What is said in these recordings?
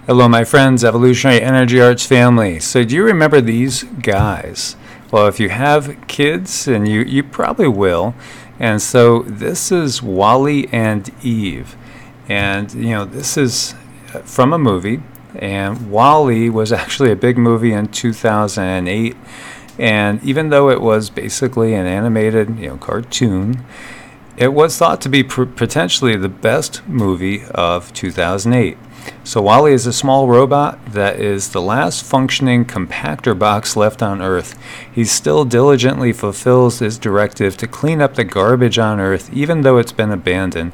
Hello, my friends, Evolutionary Energy Arts family. So do you remember these guys? Well, if you have kids, and you probably will, and so this is Wally and Eve. And, this is from a movie, and Wally was actually a big movie in 2008. And even though it was basically an animated, cartoon, it was thought to be potentially the best movie of 2008. So Wally is a small robot that is the last functioning compactor box left on Earth. He still diligently fulfills his directive to clean up the garbage on Earth, even though it's been abandoned.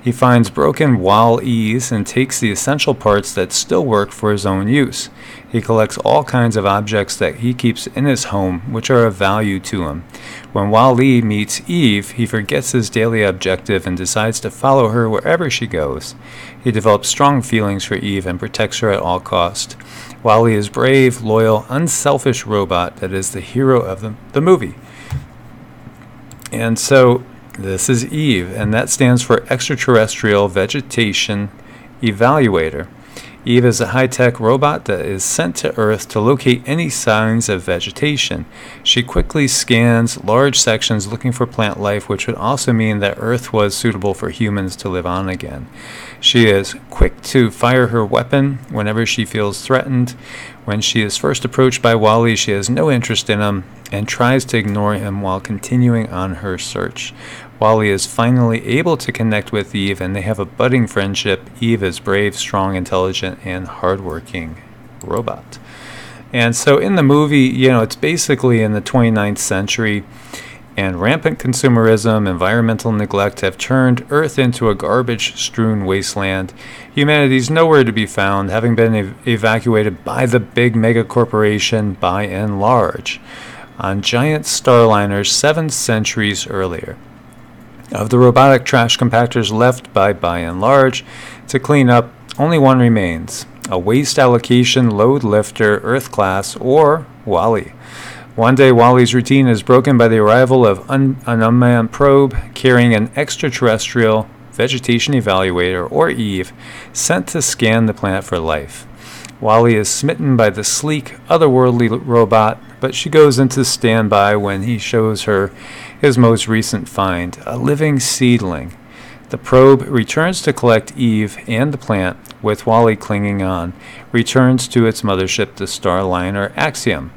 He finds broken Wall-E's and takes the essential parts that still work for his own use. He collects all kinds of objects that he keeps in his home, which are of value to him. When Wall-E meets Eve, he forgets his daily objective and decides to follow her wherever she goes. He develops strong feelings for Eve and protects her at all cost. Wally is brave, loyal, unselfish robot that is the hero of the movie. And so this is Eve, and that stands for Extraterrestrial Vegetation Evaluator. Eve is a high-tech robot that is sent to Earth to locate any signs of vegetation. She quickly scans large sections looking for plant life, which would also mean that Earth was suitable for humans to live on again. She is quick to fire her weapon whenever she feels threatened. When she is first approached by Wally, she has no interest in him and tries to ignore him while continuing on her search. Wally is finally able to connect with Eve, and they have a budding friendship. Eve is brave, strong, intelligent, and hardworking robot. And so in the movie, it's basically in the 29th century, and rampant consumerism, environmental neglect have turned Earth into a garbage-strewn wasteland. Humanity's nowhere to be found, having been evacuated by the big megacorporation by and large on giant starliners 7 centuries earlier. Of the robotic trash compactors left by and large to clean up, only one remains: a waste allocation load lifter, Earth class, or Wally. One day, Wally's routine is broken by the arrival of an unmanned probe carrying an extraterrestrial vegetation evaluator, or Eve, sent to scan the planet for life. Wally is smitten by the sleek, otherworldly robot, but she goes into standby when he shows her his most recent find, a living seedling. The probe returns to collect Eve and the plant, with Wally clinging on, returns to its mothership, the Starliner Axiom.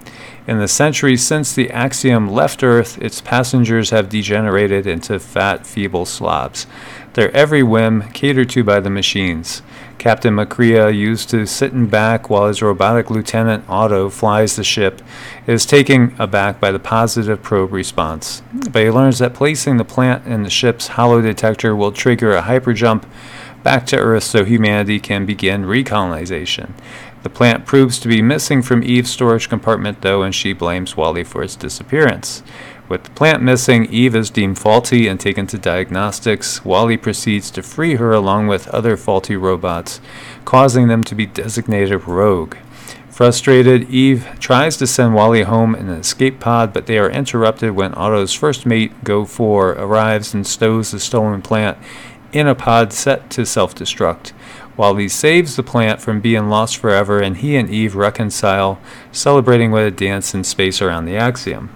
In the centuries since the Axiom left Earth, its passengers have degenerated into fat, feeble slobs, their every whim catered to by the machines. Captain Macria, used to sitting back while his robotic lieutenant Otto flies the ship, is taken aback by the positive probe response. But he learns that placing the plant in the ship's hollow detector will trigger a hyperjump back to Earth so humanity can begin recolonization. The plant proves to be missing from Eve's storage compartment, though, and she blames Wally for its disappearance. With the plant missing, Eve is deemed faulty and taken to diagnostics. Wally proceeds to free her along with other faulty robots, causing them to be designated rogue. Frustrated, Eve tries to send Wally home in an escape pod, but they are interrupted when Otto's first mate, Go4, arrives and stows the stolen plant in a pod set to self-destruct. Wally saves the plant from being lost forever, and he and Eve reconcile, celebrating with a dance in space around the Axiom.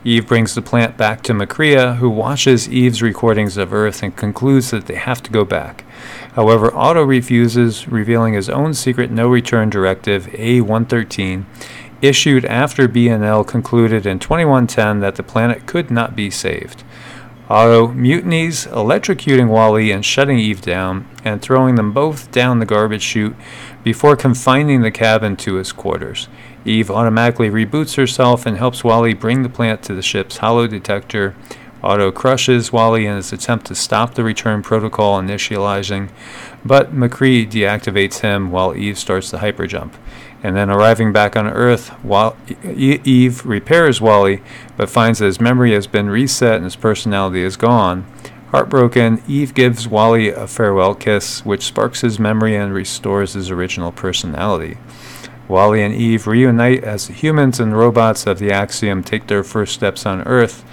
Eve brings the plant back to Macria, who watches Eve's recordings of Earth and concludes that they have to go back. However, Otto refuses, revealing his own secret no-return directive, A113, issued after B&L concluded in 2110 that the planet could not be saved. Otto mutinies, electrocuting Wally and shutting Eve down, and throwing them both down the garbage chute before confining the cabin to his quarters. Eve automatically reboots herself and helps Wally bring the plant to the ship's hollow detector. Otto crushes Wally in his attempt to stop the return protocol initializing, but McCree deactivates him while Eve starts the hyperjump. And then arriving back on Earth, Eve repairs Wally, but finds that his memory has been reset and his personality is gone. Heartbroken, Eve gives Wally a farewell kiss, which sparks his memory and restores his original personality. Wally and Eve reunite as the humans and robots of the Axiom take their first steps on Earth.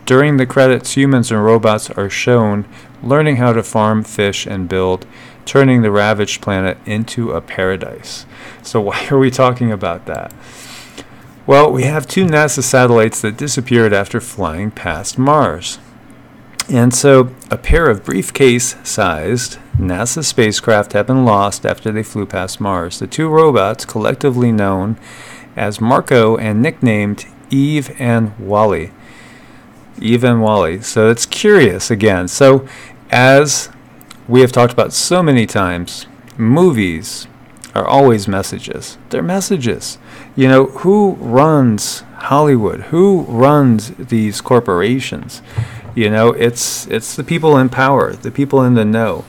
During the credits, humans and robots are shown learning how to farm, fish, and build turning the ravaged planet into a paradise. So why are we talking about that? Well, we have 2 NASA satellites that disappeared after flying past Mars. And so a pair of briefcase-sized NASA spacecraft have been lost after they flew past Mars. The 2 robots, collectively known as Marco and nicknamed Eve and Wally. Eve and Wally. So it's curious again. So as we have talked about so many times, movies are always messages. They're messages. You know, who runs Hollywood? Who runs these corporations? You know, it's the people in power, the people in the know.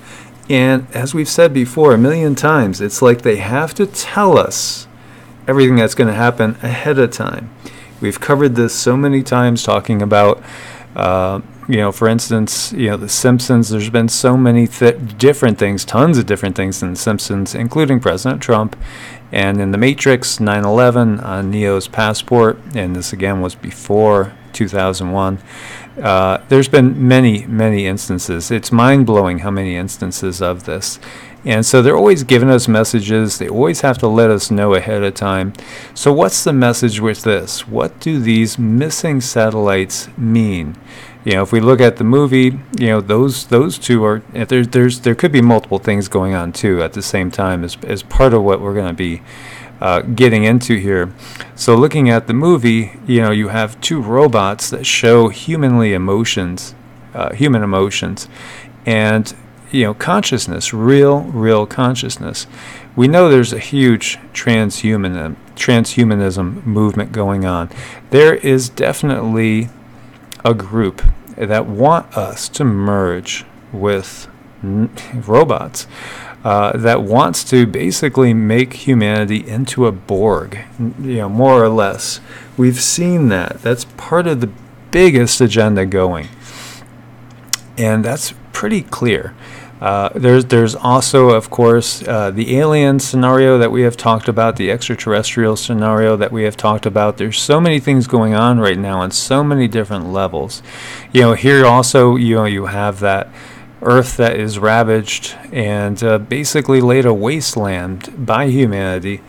And as we've said before a million times, it's like they have to tell us everything that's going to happen ahead of time. We've covered this so many times, talking about, you know, for instance, you know, The Simpsons. There's been so many different things, tons of different things in The Simpsons, including President Trump. And in The Matrix, 9/11, on Neo's passport, and this again was before 2001. There's been many instances. It's mind-blowing how many instances of this. And so they're always giving us messages. They always have to let us know ahead of time. So what's the message with this? What do these missing satellites mean? You know, if we look at the movie, you know, those 2 are, there could be multiple things going on too at the same time as part of what we're going to be getting into here. So looking at the movie, you know, you have 2 robots that show human emotions, and, you know, consciousness, real consciousness. We know there's a huge transhumanism movement going on. There is definitely a group that want us to merge with robots, that wants to basically make humanity into a Borg, you know, more or less. We've seen that. That's part of the biggest agenda going, and that's pretty clear. There's also, of course, the alien scenario that we have talked about, the extraterrestrial scenario that we have talked about. There's so many things going on right now on so many different levels. You know, here also, you know, you have that Earth that is ravaged and basically laid a wasteland by humanity,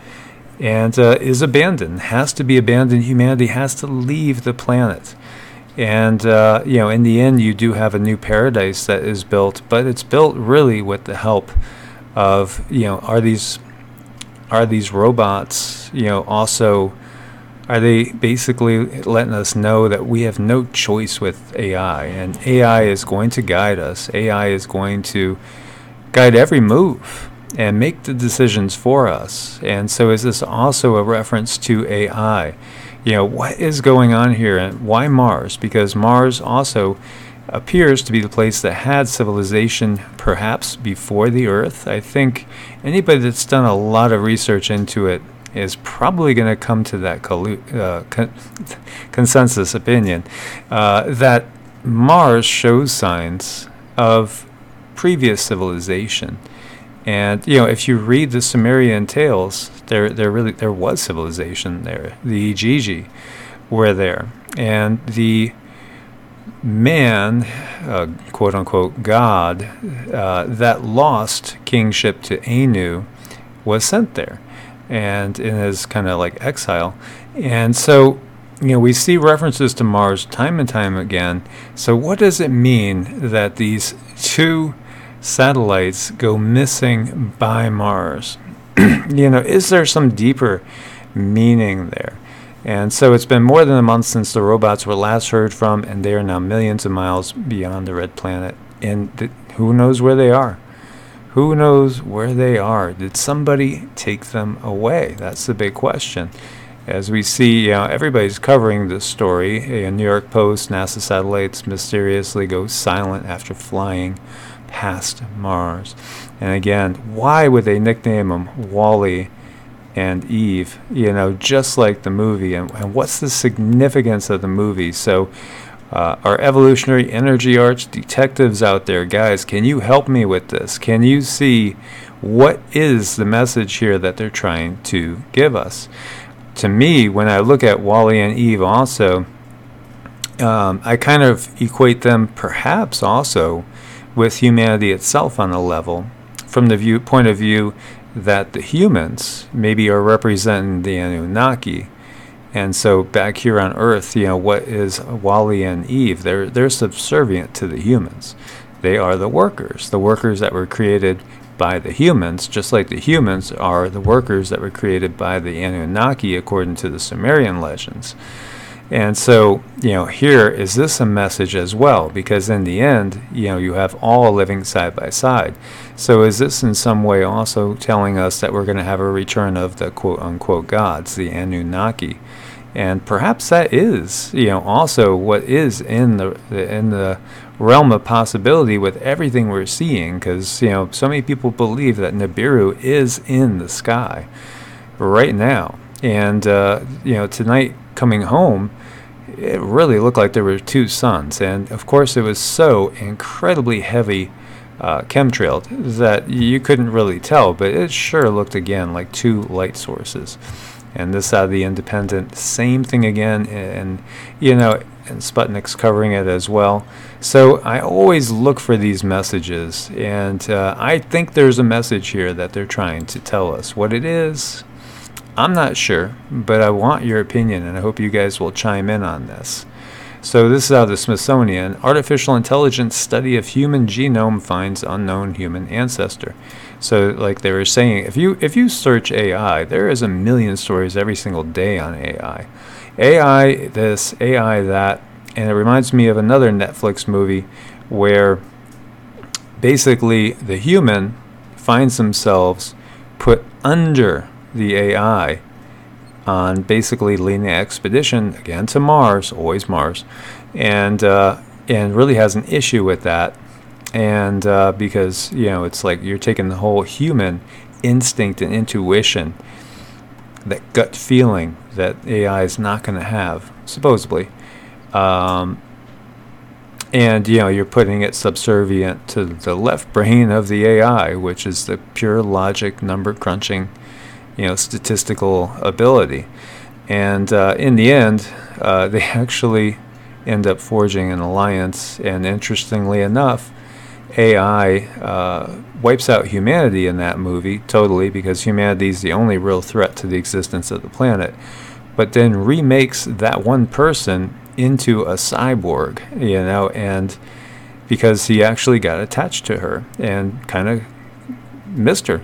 and is abandoned, has to be abandoned. Humanity has to leave the planet. And, you know, in the end, you do have a new paradise that is built, but it's built really with the help of, you know, are these robots, you know, also, are they basically letting us know that we have no choice with AI, and AI is going to guide us. AI is going to guide every move and make the decisions for us. And so is this also a reference to AI? You know, what is going on here, and why Mars? Because Mars also appears to be the place that had civilization perhaps before the Earth. I think anybody that's done a lot of research into it is probably going to come to that consensus opinion that Mars shows signs of previous civilization. And, you know, if you read the Sumerian tales, there was civilization there. The Gigi were there. And the man, quote-unquote God, that lost kingship to Anu was sent there, and in his kind of like exile. And so, you know, we see references to Mars time and time again. So what does it mean that these 2 satellites go missing by Mars? You know, is there some deeper meaning there? And so it's been more than a month since the robots were last heard from, and they are now millions of miles beyond the red planet. And who knows where they are? Who knows where they are? Did somebody take them away? That's the big question. As we see, you know, everybody's covering this story. A New York Post, NASA satellites mysteriously go silent after flying past Mars. And again, why would they nickname them Wally and Eve, you know, just like the movie? And what's the significance of the movie? So our evolutionary energy arts detectives out there, guys, can you help me with this? Can you see what is the message here that they're trying to give us? To me, when I look at Wally and Eve also, I kind of equate them perhaps also with humanity itself on a level. from the point of view that the humans maybe are representing the Anunnaki. And so back here on Earth, what is Wally and Eve? They're subservient to the humans. They are the workers that were created by the humans, just like the humans are the workers that were created by the Anunnaki, according to the Sumerian legends. And so, here is this a message as well, because in the end, you have all living side by side. So is this in some way also telling us that we're going to have a return of the quote-unquote gods, the Anunnaki? And perhaps that is, also what is in the realm of possibility with everything we're seeing, because, so many people believe that Nibiru is in the sky right now. And, tonight coming home, it really looked like there were two suns. And, of course, it was so incredibly heavy chemtrailed that you couldn't really tell, but it sure looked, again, like two light sources. And this out of the Independent, same thing again, and and Sputnik's covering it as well. So I always look for these messages, and I think there's a message here that they're trying to tell us. What it is, I'm not sure, but I want your opinion, and I hope you guys will chime in on this. So this is out of the Smithsonian. Artificial intelligence study of human genome finds unknown human ancestor. So like they were saying, if you search AI, there is a million stories every single day on AI. AI this, AI that, and it reminds me of another Netflix movie where basically the human finds themselves put under the AI on basically leading an expedition again to Mars, always Mars, and really has an issue with that, and because it's like you're taking the whole human instinct and intuition, that gut feeling that AI is not going to have supposedly, and you're putting it subservient to the left brain of the AI, which is the pure logic, number crunching, statistical ability. And in the end, they actually end up forging an alliance, and interestingly enough, AI wipes out humanity in that movie totally, because humanity is the only real threat to the existence of the planet, but then remakes that one person into a cyborg, and because he actually got attached to her and kind of missed her.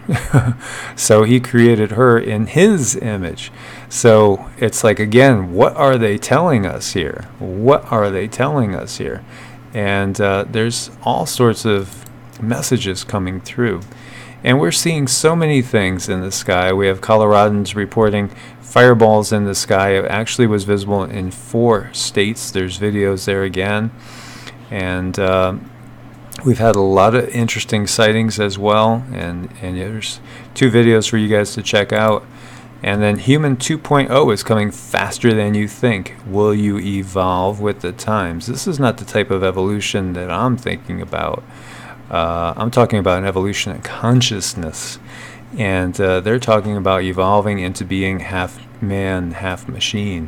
So he created her in his image. So it's like, again, what are they telling us here? What are they telling us here? And there's all sorts of messages coming through. And we're seeing so many things in the sky. We have Coloradans reporting fireballs in the sky. It actually was visible in 4 states. There's videos there again. And we've had a lot of interesting sightings as well, and there's 2 videos for you guys to check out. And then Human 2.0 is coming faster than you think. Will you evolve with the times? This is not the type of evolution that I'm thinking about. I'm talking about an evolution of consciousness, and they're talking about evolving into being half man, half machine,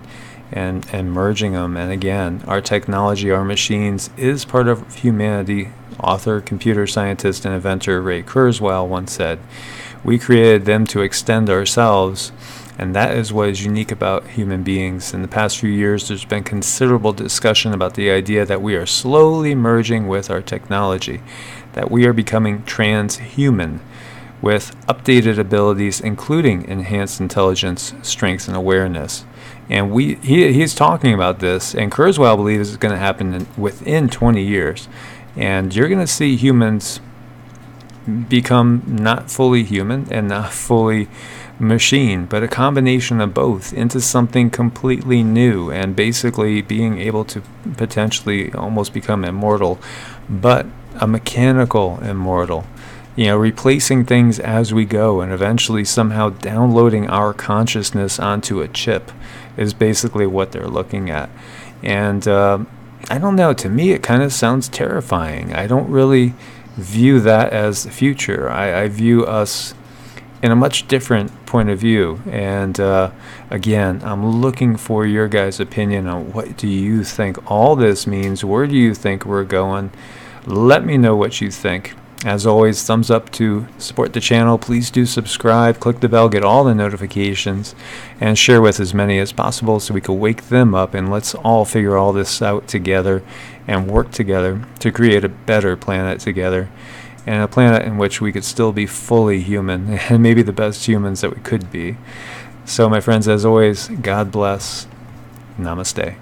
and merging them. And again, our technology, our machines, is part of humanity. Author, computer scientist, and inventor Ray Kurzweil once said, "We created them to extend ourselves," and that is what is unique about human beings. In the past few years, there's been considerable discussion about the idea that we are slowly merging with our technology, that we are becoming transhuman, with updated abilities, including enhanced intelligence, strength, and awareness. And he's talking about this, and Kurzweil believes it's going to happen within 20 years. And you're going to see humans become not fully human and not fully machine, but a combination of both into something completely new, and basically being able to potentially almost become immortal, but a mechanical immortal. Replacing things as we go, and eventually somehow downloading our consciousness onto a chip is basically what they're looking at. And I don't know, to me it kind of sounds terrifying. I don't really view that as the future. I view us in a much different point of view. And again, I'm looking for your guys' opinion on what do you think all this means. Where do you think we're going? Let me know what you think. As always, thumbs up to support the channel. Please do subscribe, click the bell, get all the notifications, and share with as many as possible so we can wake them up, and let's all figure all this out together and work together to create a better planet together, and a planet in which we could still be fully human and maybe the best humans that we could be. So my friends, as always, God bless. Namaste.